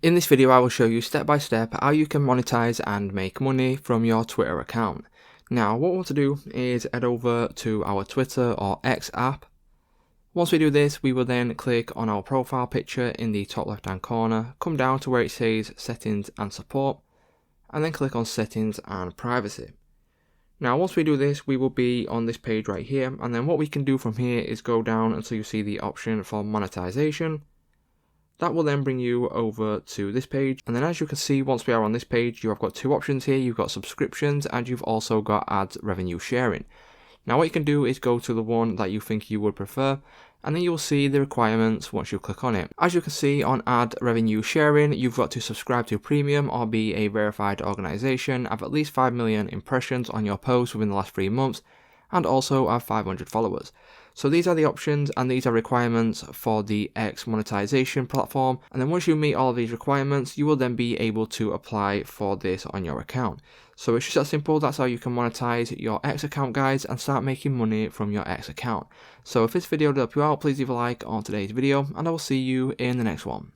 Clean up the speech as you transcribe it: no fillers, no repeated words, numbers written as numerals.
In this video I will show you step by step how you can monetize and make money from your Twitter account. Now what we want to do is head over to our Twitter or X app. Once we do this, we will then click on our profile picture in the top left hand corner, come down to where it says settings and support, and then click on settings and privacy. Now once we do this, we will be on this page right here, and then what we can do from here is go down until you see the option for monetization. That will then bring you over to this page, and then as you can see, once we are on this page, you have got two options here. You've got subscriptions and you've also got ads revenue sharing. Now what you can do is go to the one that you think you would prefer, and then you will see the requirements once you click on it. As you can see on ad revenue sharing, you've got to subscribe to premium or be a verified organization, have at least 5 million impressions on your post within the last 3 months, and also have 500 followers. So these are the options and these are requirements for the X monetization platform. And then once you meet all of these requirements, you will then be able to apply for this on your account. So it's just that simple. That's how you can monetize your X account, guys, and start making money from your X account. So if this video did help you out, please leave a like on today's video, and I will see you in the next one.